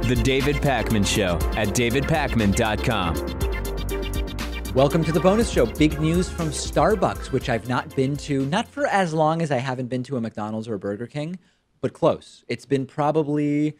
The David Pakman Show at davidpakman.com. Welcome to the bonus show. Big news from Starbucks, which I've not been to, not for as long as I haven't been to a McDonald's or a Burger King, but close. It's been probably,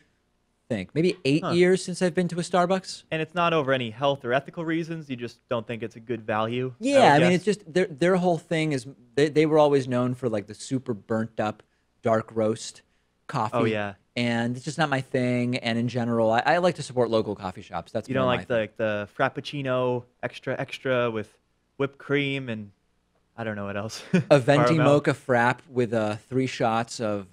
maybe 8 years since I've been to a Starbucks. And it's not over any health or ethical reasons. You just don't think it's a good value. Yeah, I mean, it's just their whole thing is they were always known for like the super burnt up dark roast coffee. Oh, yeah. And it's just not my thing. And in general, I like to support local coffee shops. That's you don't like the Frappuccino extra with whipped cream and I don't know what else. A venti mocha frap with 3 shots of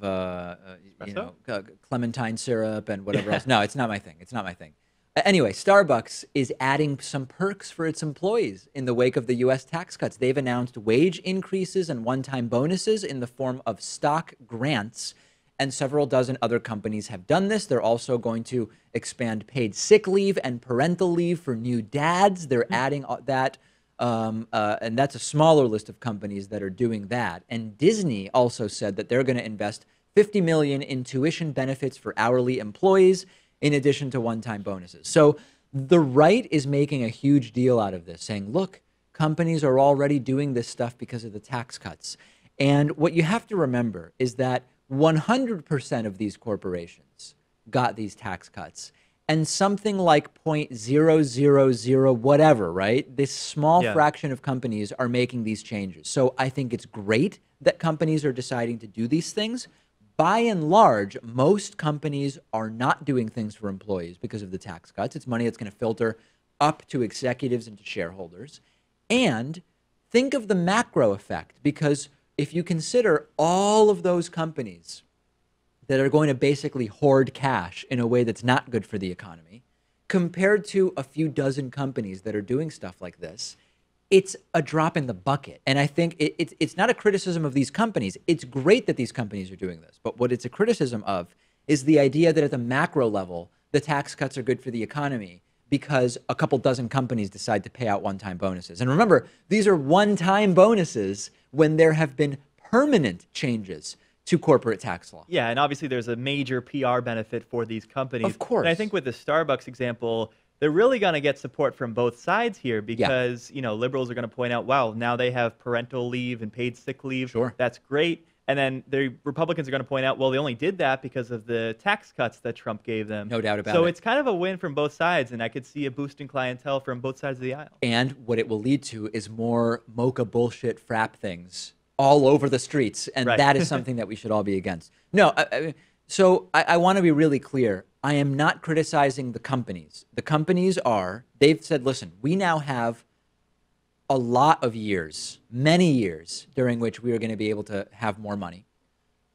clementine syrup and whatever else. No, it's not my thing. It's not my thing. Anyway, Starbucks is adding some perks for its employees in the wake of the U.S. tax cuts. They've announced wage increases and one-time bonuses in the form of stock grants. And several dozen other companies have done this. They're also going to expand paid sick leave and parental leave for new dads. They're adding that. And that's a smaller list of companies that are doing that. And Disney also said that they're going to invest $50 million in tuition benefits for hourly employees, in addition to one-time bonuses. So the right is making a huge deal out of this, saying, look, companies are already doing this stuff because of the tax cuts. And what you have to remember is that 100% of these corporations got these tax cuts, and something like 0.000 whatever, right? This small fraction of companies are making these changes. So I think it's great that companies are deciding to do these things. By and large, most companies are not doing things for employees because of the tax cuts. It's money that's going to filter up to executives and to shareholders. And think of the macro effect, because if you consider all of those companies that are going to basically hoard cash in a way that's not good for the economy, compared to a few dozen companies that are doing stuff like this, it's a drop in the bucket. And I think it's not a criticism of these companies. It's great that these companies are doing this. But what it's a criticism of is the idea that at the macro level, the tax cuts are good for the economy because a couple dozen companies decide to pay out one-time bonuses. And remember, these are one-time bonuses when there have been permanent changes to corporate tax law. Yeah, and obviously there's a major PR benefit for these companies. Of course. And I think with the Starbucks example, they're really going to get support from both sides here because, liberals are going to point out, wow, now they have parental leave and paid sick leave. Sure. That's great. And then the Republicans are going to point out, well, they only did that because of the tax cuts that Trump gave them. No doubt about it. So it's kind of a win from both sides, and I could see a boost in clientele from both sides of the aisle. And what it will lead to is more mocha bullshit frap things all over the streets, and that is something that we should all be against. No, I want to be really clear. I am not criticizing the companies. The companies they've said, listen, we now have a lot of years, many years, during which we are going to be able to have more money.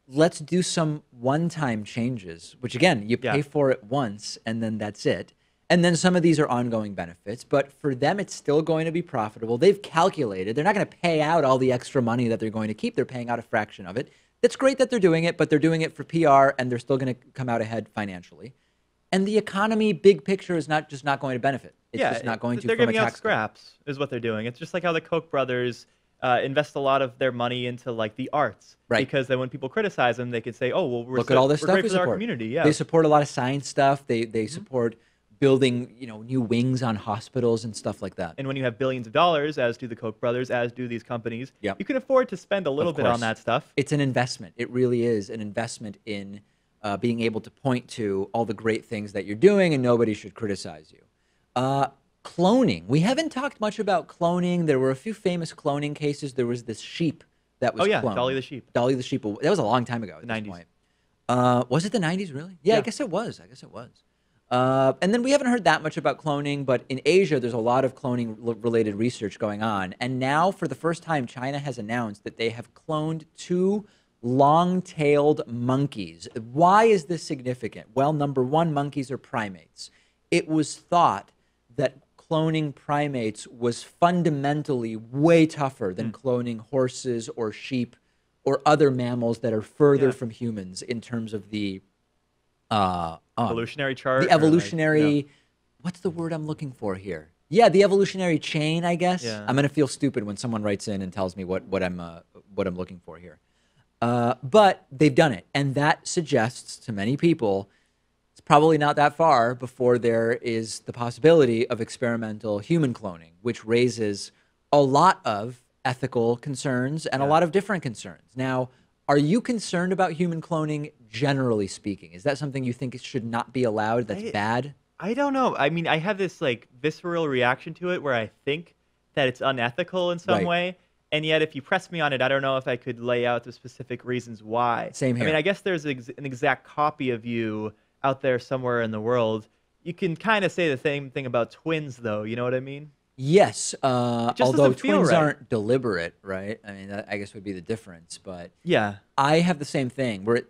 Let's do some one-time changes, which again, you pay for it once and then that's it. And then some of these are ongoing benefits, but for them, it's still going to be profitable. They've calculated. They're not going to pay out all the extra money that they're going to keep. They're paying out a fraction of it. It's great that they're doing it, but they're doing it for PR and they're still going to come out ahead financially. And the economy, big picture, is not going to benefit. It's just not going to. They're giving out scraps, is what they're doing. It's just like how the Koch brothers invest a lot of their money into like the arts, right? Because then when people criticize them, they can say, "Oh, well, look at all this stuff great we for support." Our community. Yeah, they support a lot of science stuff. They support building, new wings on hospitals and stuff like that. And when you have billions of dollars, as do the Koch brothers, as do these companies, you can afford to spend a little bit on that stuff. It's an investment. It really is an investment in being able to point to all the great things that you're doing, and nobody should criticize you. Cloning. We haven't talked much about cloning. There were a few famous cloning cases. There was this sheep that was cloned. Dolly the sheep. Dolly the sheep. That was a long time ago. At the 90s. Point. Was it the 90s, really? Yeah, I guess it was. And then we haven't heard that much about cloning, but in Asia, there's a lot of cloning-related research going on. And now, for the first time, China has announced that they have cloned 2 long-tailed monkeys. Why is this significant? Well, number one, monkeys are primates. It was thought that cloning primates was fundamentally way tougher than cloning horses or sheep or other mammals that are further from humans in terms of the evolutionary chart. The evolutionary, what's the word I'm looking for here? Yeah, the evolutionary chain, I guess. Yeah. I'm gonna feel stupid when someone writes in and tells me what I'm looking for here. But they've done it, and that suggests to many people it's probably not that far before there is the possibility of experimental human cloning, which raises a lot of ethical concerns and a lot of different concerns. Now, are you concerned about human cloning generally speaking? Is that something you think should not be allowed? That's bad? I don't know. I mean, I have this like visceral reaction to it where I think that it's unethical in some way. And yet, if you press me on it, I don't know if I could lay out the specific reasons why. Same here. I mean, I guess there's an exact copy of you out there somewhere in the world. You can kind of say the same thing about twins, though. You know what I mean? Yes, although twins right. aren't deliberate, right? I mean, that I guess would be the difference. But Yeah. I have the same thing where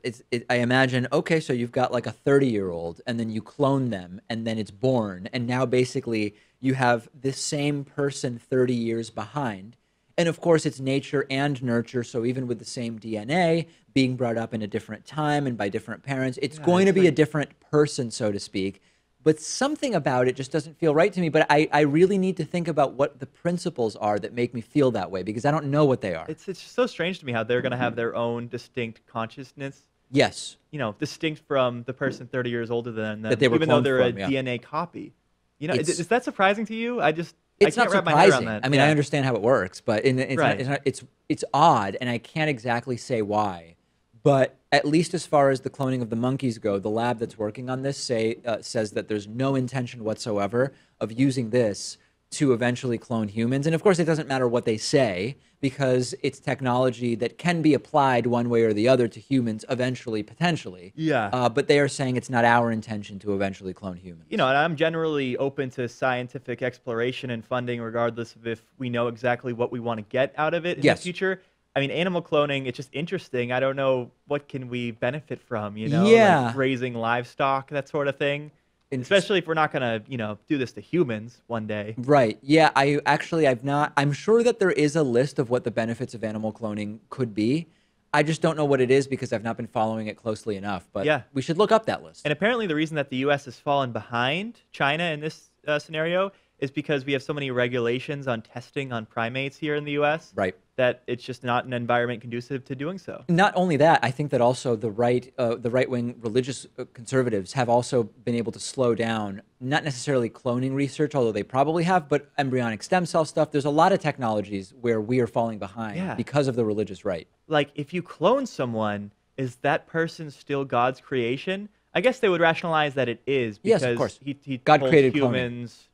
I imagine, okay, so you've got like a 30-year-old and then you clone them and then it's born. And now basically you have this same person 30 years behind. And of course, it's nature and nurture. So even with the same DNA being brought up in a different time and by different parents, it's going to be a different person, so to speak. But something about it just doesn't feel right to me. But I really need to think about what the principles are that make me feel that way, because I don't know what they are. It's so strange to me how they're going to have their own distinct consciousness. Yes. You know, distinct from the person 30 years older than them, That they were even though cloned they're from, a yeah. DNA copy. You know, It's- is that surprising to you? I It's can't not wrap my head around surprising. that. I mean, Yeah. I understand how it works, but it's odd, and I can't exactly say why. But at least as far as the cloning of the monkeys go, the lab that's working on this says that there's no intention whatsoever of using this to eventually clone humans. And of course, it doesn't matter what they say, because it's technology that can be applied one way or the other to humans eventually, potentially. Yeah. But they are saying it's not our intention to eventually clone humans. You know, and I'm generally open to scientific exploration and funding, regardless of if we know exactly what we want to get out of it in the future. I mean, animal cloning, it's just interesting. I don't know, what can we benefit from, you know? Yeah. Like raising livestock, that sort of thing. Especially if we're not going to, you know, do this to humans one day. Right. Yeah, I'm sure that there is a list of what the benefits of animal cloning could be. I just don't know what it is because I've not been following it closely enough. But Yeah. we should look up that list. And apparently the reason that the U.S. has fallen behind China in this scenario is because we have so many regulations on testing on primates here in the U.S. Right. That it's just not an environment conducive to doing so. Not only that, I think that also the right-wing religious conservatives have also been able to slow down, not necessarily cloning research, although they probably have, but embryonic stem cell stuff. There's a lot of technologies where we are falling behind because of the religious right. Like, if you clone someone, is that person still God's creation? I guess they would rationalize that it is, because Yes, of course. he God told created cloning. humans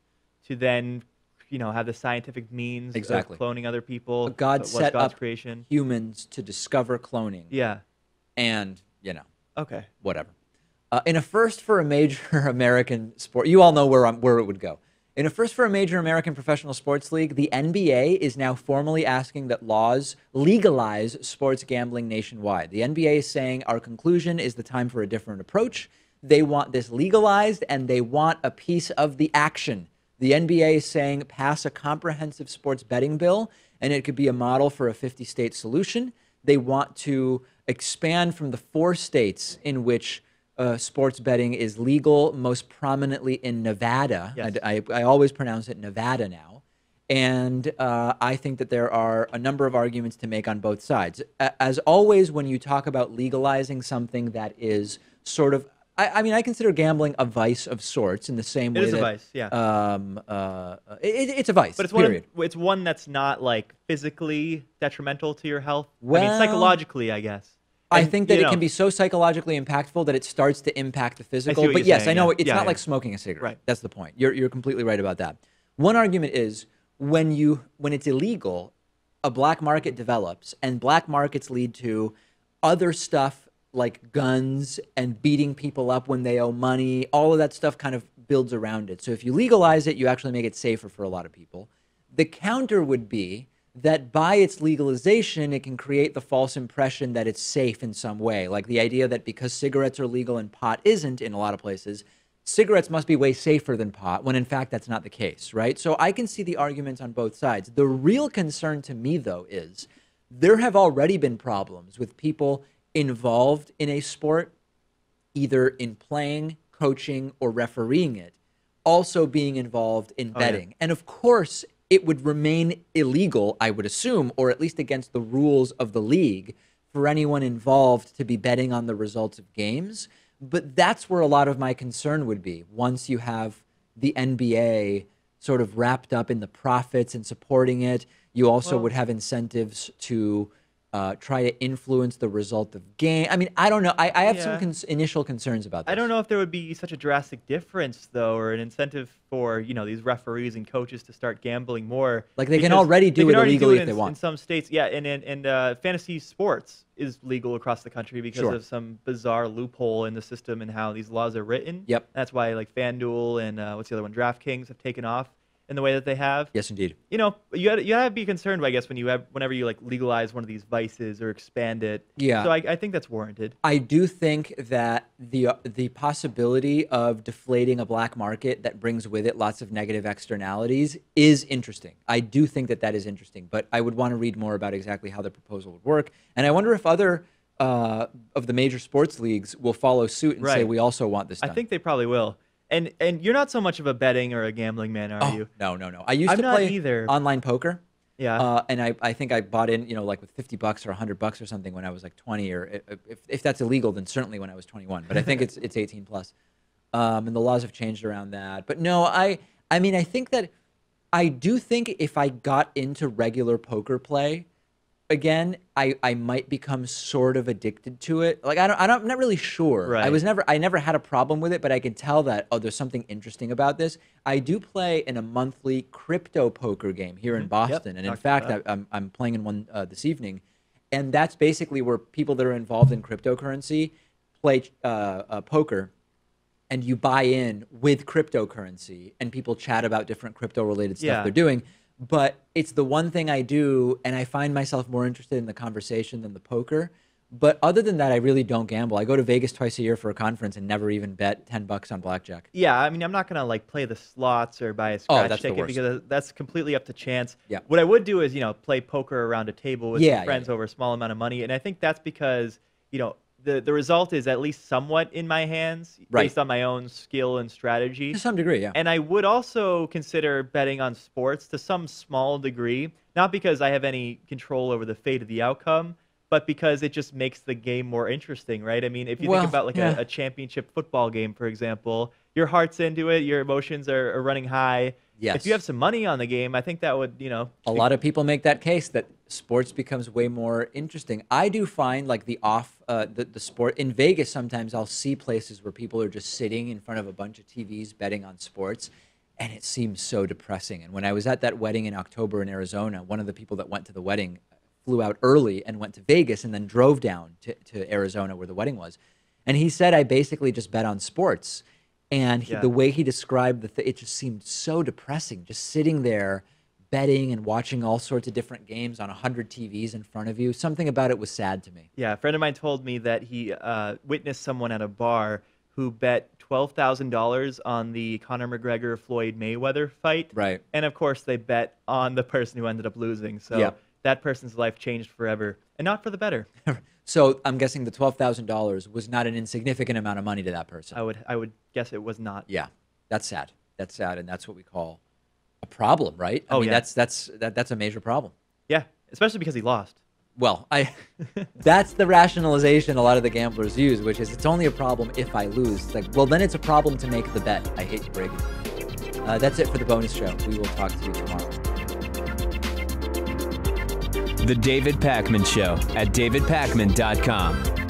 to then, you know, have the scientific means of cloning other people. God set God's up creation. humans to discover cloning. Yeah. And, you know, Okay. whatever. In a first for a major American sport, you all know where it would go. In a first for a major American professional sports league, the NBA is now formally asking that laws legalize sports gambling nationwide. The NBA is saying our conclusion is the time for a different approach. They want this legalized, and they want a piece of the action. The NBA is saying pass a comprehensive sports betting bill, and it could be a model for a 50-state solution. They want to expand from the 4 states in which sports betting is legal, most prominently in Nevada. Yes. I always pronounce it Nevada now. And I think that there are a number of arguments to make on both sides. As always, when you talk about legalizing something that is sort of, I mean, I consider gambling a vice of sorts in the same way It is that, a vice, yeah. It's a vice, But it's period. it's one that's not, like, physically detrimental to your health. I Well, mean, psychologically, I guess. I And, think that you it know, can be so psychologically impactful that it starts to impact the physical. what But you're yes, saying, I know yeah. it's Yeah, not yeah. like smoking a cigarette. Right. That's the point. You're completely right about that. One argument is when it's illegal, a black market develops, and black markets lead to other stuff like guns and beating people up when they owe money. All of that stuff kind of builds around it. So if you legalize it, you actually make it safer for a lot of people. The counter would be that by its legalization, it can create the false impression that it's safe in some way. Like the idea that because cigarettes are legal and pot isn't in a lot of places, cigarettes must be way safer than pot, when in fact that's not the case, right? So I can see the arguments on both sides. The real concern to me, though, is there have already been problems with people involved in a sport, either in playing, coaching, or refereeing it, also being involved in betting. And of course, it would remain illegal, I would assume, or at least against the rules of the league, for anyone involved to be betting on the results of games. But that's where a lot of my concern would be. Once you have the NBA sort of wrapped up in the profits and supporting it, you also would have incentives to try to influence the result of game. I mean, I don't know. I have some initial concerns about this. I don't know if there would be such a drastic difference, though, or an incentive for, you know, these referees and coaches to start gambling more. Like they can already do it illegally if they want. In some states, yeah, and fantasy sports is legal across the country because of some bizarre loophole in the system and how these laws are written. Yep. That's why, like, FanDuel and what's the other one, DraftKings have taken off in the way that they have. Yes, indeed. You know, you gotta be concerned, I guess, whenever you like legalize one of these vices or expand it. Yeah. So I think that's warranted. I do think that the possibility of deflating a black market that brings with it lots of negative externalities is interesting. I do think that is interesting, but I would want to read more about exactly how the proposal would work. And I wonder if other of the major sports leagues will follow suit and say we also want this done. I think they probably will. And you're not so much of a betting or a gambling man, are you? No. I used to play online poker. Yeah. And I think I bought in, you know, like with $50 or $100 or something when I was like 20, or if that's illegal, then certainly when I was 21. But I think it's 18 plus. And the laws have changed around that. But no, I mean, I think that I do think if I got into regular poker play again, I might become sort of addicted to it. Like I'm not really sure. Right. I never had a problem with it, but I can tell that there's something interesting about this. I do play in a monthly crypto poker game here in Boston, and in fact, I'm playing in one this evening, and that's basically where people that are involved in cryptocurrency play poker, and you buy in with cryptocurrency, and people chat about different crypto-related stuff they're doing. But it's the one thing I do, and I find myself more interested in the conversation than the poker. But other than that, I really don't gamble. I go to Vegas twice a year for a conference and never even bet $10 on blackjack. Yeah, I mean, I'm not gonna like play the slots or buy a scratch ticket because that's completely up to chance. Yeah. What I would do is, you know, play poker around a table with some friends over a small amount of money, and I think that's because, you know, the result is at least somewhat in my hands based on my own skill and strategy. To some degree, yeah. And I would also consider betting on sports to some small degree, not because I have any control over the fate of the outcome, but because it just makes the game more interesting, right? I mean, if you think about like a championship football game, for example, your heart's into it, your emotions are running high. Yes. If you have some money on the game, I think that would, you know. A lot of people make that case that sports becomes way more interesting. I do find like the sport in Vegas, sometimes I'll see places where people are just sitting in front of a bunch of TVs betting on sports, and it seems so depressing. And when I was at that wedding in October in Arizona, one of the people that went to the wedding flew out early and went to Vegas and then drove down to Arizona where the wedding was. And he said, I basically just bet on sports. And the way he described it just seemed so depressing, just sitting there betting and watching all sorts of different games on 100 TVs in front of you. Something about it was sad to me. Yeah, a friend of mine told me that he witnessed someone at a bar who bet $12,000 on the Conor McGregor-Floyd Mayweather fight. Right. And, of course, they bet on the person who ended up losing. So that person's life changed forever, and not for the better. So I'm guessing the $12,000 was not an insignificant amount of money to that person. I would guess it was not. Yeah, that's sad. That's sad, and that's what we call a problem, right? I mean, that's a major problem. Yeah, especially because he lost. Well, that's the rationalization a lot of the gamblers use, which is it's only a problem if I lose. It's like, well, then it's a problem to make the bet. I hate to break it. That's it for the bonus show. We will talk to you tomorrow. The David Pakman Show at davidpakman.com.